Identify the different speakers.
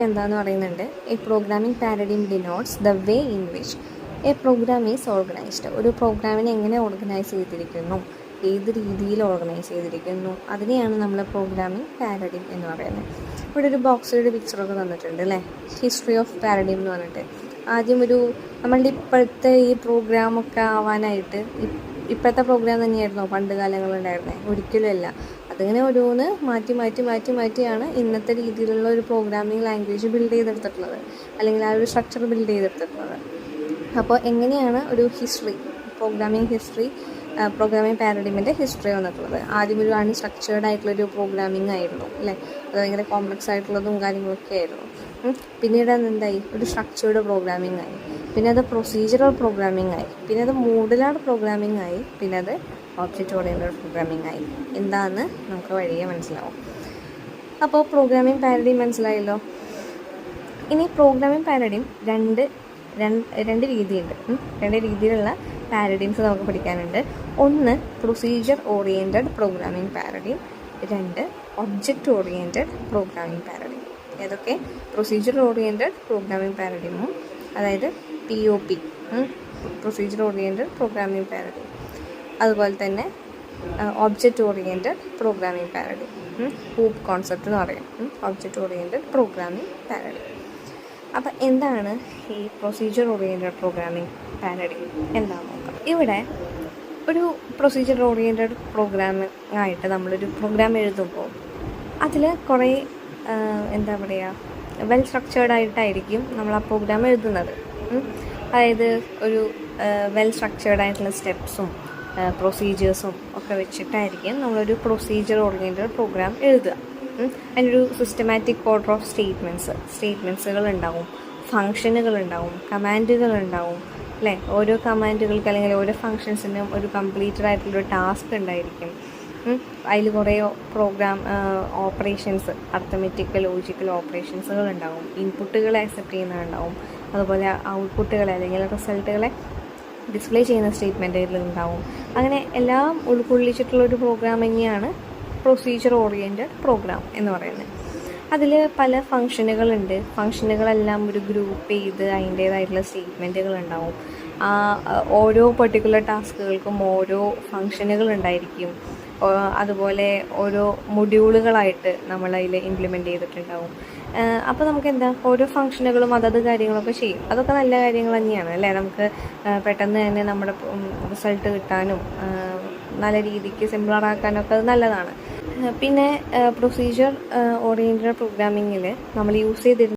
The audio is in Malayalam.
Speaker 1: എന്താന്ന് പറയുന്നുണ്ട്, a programming paradigm denotes the way in which a program is organized. ഒരു പ്രോഗ്രാമിനെ എങ്ങനെ ഓർഗനൈസ് ചെയ്തിരിക്കുന്നു, ഏത് രീതിയിൽ ഓർഗനൈസ് ചെയ്തിരിക്കുന്നു, അതിനെയാണ് നമ്മൾ പ്രോഗ്രാമിംഗ് പാരഡിം എന്ന് പറയുന്നത്. ഇവിടെ ഒരു ബോക്സിലൊരു പിക്ചറൊക്കെ തന്നിട്ടുണ്ട് അല്ലേ, ഹിസ്റ്ററി ഓഫ് പാരഡിം എന്ന് പറഞ്ഞിട്ട്. ആദ്യം നമ്മളുടെ ഇപ്പോഴത്തെ ഈ പ്രോഗ്രാമൊക്കെ ആവാനായിട്ട് ഇപ്പോഴത്തെ പ്രോഗ്രാം തന്നെയായിരുന്നോ പണ്ട് കാലങ്ങളുണ്ടായിരുന്നത്? ഒരിക്കലും അല്ല. അതിങ്ങനെ ഓരോന്ന് മാറ്റിയാണ് ഇന്നത്തെ രീതിയിലുള്ള ഒരു പ്രോഗ്രാമിംഗ് ലാംഗ്വേജ് ബിൽഡ് ചെയ്തെടുത്തിട്ടുള്ളത്, അല്ലെങ്കിൽ ആ ഒരു സ്ട്രക്ചർ ബിൽഡ് ചെയ്തെടുത്തിട്ടുള്ളത്. അപ്പോൾ എങ്ങനെയാണ് ഒരു പ്രോഗ്രാമിംഗ് പാരഡിമിൻ്റെ ഹിസ്റ്ററി വന്നിട്ടുള്ളത്? ആദ്യം ഒരു അൺസ്ട്രക്ചേർഡ് ആയിട്ടുള്ളൊരു പ്രോഗ്രാമിംഗ് ആയിരുന്നു അല്ലേ, അത് ഭയങ്കര കോംപ്ലക്സ് ആയിട്ടുള്ളതും കാര്യങ്ങളൊക്കെ ആയിരുന്നു. പിന്നീട് അതെന്തായി, ഒരു സ്ട്രക്ചേർഡ് പ്രോഗ്രാമിംഗ് ആയി, പിന്നെ അത് പ്രൊസീജിയറൽ പ്രോഗ്രാമിംഗ് ആയി, പിന്നെ അത് മോഡുലാർ പ്രോഗ്രാമിംഗ് ആയി, പിന്നെ അത് ഒബ്ജക്റ്റ് ഓറിയൻറ്റഡ് പ്രോഗ്രാമിംഗ് ആയി. എന്താണെന്ന് നമുക്ക് വഴിയെ മനസ്സിലാവും. അപ്പോൾ പ്രോഗ്രാമിംഗ് പാരഡിം മനസ്സിലായല്ലോ. ഇനി പ്രോഗ്രാമിംഗ് പാരഡിം രണ്ട് രീതിയുണ്ട്. രണ്ട് രീതിയിലുള്ള പാരഡിംസ് നമുക്ക് പഠിക്കാനുണ്ട്. ഒന്ന് പ്രൊസീജിയർ ഓറിയൻറ്റഡ് പ്രോഗ്രാമിംഗ് പാരഡിം, രണ്ട് ഒബ്ജക്റ്റ് ഓറിയൻറ്റഡ് പ്രോഗ്രാമിംഗ് പാരഡിം. ഏതൊക്കെ? പ്രൊസീജിയർ ഓറിയൻറ്റഡ് പ്രോഗ്രാമിംഗ് പാരഡിമും, അതായത് POP, procedure oriented programming paradigm, അതുപോലെ തന്നെ object oriented programming paradigm, hoop concept എന്ന് പറയും, ഒബ്ജക്റ്റ് ഓറിയൻറ്റഡ് പ്രോഗ്രാമിംഗ് പാരഡിം. അപ്പോൾ എന്താണ് ഈ പ്രൊസീജിയർ ഓറിയൻറ്റഡ് പ്രോഗ്രാമിംഗ് പാരഡിം എന്താണെന്ന് നോക്കാം. ഇവിടെ ഒരു പ്രൊസീജിയർ ഓറിയൻറ്റഡ് പ്രോഗ്രാമിംഗ് ആയിട്ട് നമ്മളൊരു പ്രോഗ്രാം എഴുതുമ്പോൾ അതിൽ കുറേ വെൽ സ്ട്രക്ചേർഡ് ആയിട്ടായിരിക്കും നമ്മൾ ആ പ്രോഗ്രാം എഴുതുന്നത്. അതായത് ഒരു വെൽ സ്ട്രക്ചേർഡ് ആയിട്ടുള്ള സ്റ്റെപ്സും പ്രൊസീജിയേഴ്സും ഒക്കെ വെച്ചിട്ടായിരിക്കും നമ്മളൊരു പ്രൊസീജിയർ ഓറിയൻറ്റഡ് പ്രോഗ്രാം എഴുതുക. അതിനൊരു സിസ്റ്റമാറ്റിക് ഓർഡർ ഓഫ് സ്റ്റേറ്റ്മെൻറ്റ്സുകൾ ഉണ്ടാവും, ഫങ്ഷനുകൾ ഉണ്ടാവും, കമാൻഡുകൾ ഉണ്ടാവും അല്ലേ. ഓരോ കമാൻഡുകൾക്ക് അല്ലെങ്കിൽ ഓരോ ഫങ്ഷൻസിനും ഒരു കംപ്ലീറ്റഡ് ആയിട്ടുള്ളൊരു ടാസ്ക് ഉണ്ടായിരിക്കും. അതിൽ കുറേ പ്രോഗ്രാം ഓപ്പറേഷൻസ്, അർത്ഥമെറ്റിക്കൽ ലോജിക്കൽ ഓപ്പറേഷൻസുകൾ ഉണ്ടാവും, ഇൻപുട്ടുകൾ ആക്സെപ്റ്റ് ചെയ്യുന്നതുണ്ടാവും, അതുപോലെ ഔട്ട്പുട്ടുകളെ അല്ലെങ്കിൽ റിസൾട്ടുകളെ ഡിസ്പ്ലേ ചെയ്യുന്ന സ്റ്റേറ്റ്മെൻറ്റുകൾ ഉണ്ടാവും. അങ്ങനെ എല്ലാം ഉൾക്കൊള്ളിച്ചിട്ടുള്ളൊരു പ്രോഗ്രാമിങ്ങാണ് പ്രൊസീജിയർ ഓറിയൻറ്റഡ് പ്രോഗ്രാം എന്ന് പറയുന്നത്. അതിൽ പല ഫങ്ഷനുകളുണ്ട്. ഫങ്ഷനുകളെല്ലാം ഒരു ഗ്രൂപ്പ് ചെയ്ത് അതിൻ്റേതായിട്ടുള്ള സ്റ്റേറ്റ്മെൻറ്റുകൾ ഉണ്ടാവും. ഓരോ പെർട്ടിക്കുലർ ടാസ്കുകൾക്കും ഓരോ ഫങ്ഷനുകൾ ഉണ്ടായിരിക്കും. അതുപോലെ ഓരോ മൊഡ്യൂളുകളായിട്ട് നമ്മളതിൽ ഇംപ്ലിമെൻറ്റ് ചെയ്തിട്ടുണ്ടാവും. അപ്പോൾ നമുക്ക് ഓരോ ഫങ്ഷനുകളും അതത് കാര്യങ്ങളൊക്കെ ചെയ്യും. അതൊക്കെ നല്ല കാര്യങ്ങൾ തന്നെയാണ് അല്ലേ. നമുക്ക് പെട്ടെന്ന് തന്നെ നമ്മുടെ റിസൾട്ട് കിട്ടാനും നല്ല രീതിക്ക് സിംപ്ലറാക്കാനൊക്കെ അത് നല്ലതാണ്. പിന്നെ പ്രൊസീജിയർ ഓറിയൻറ്റഡ് പ്രോഗ്രാമിങ്ങിൽ നമ്മൾ യൂസ് ചെയ്തിരുന്ന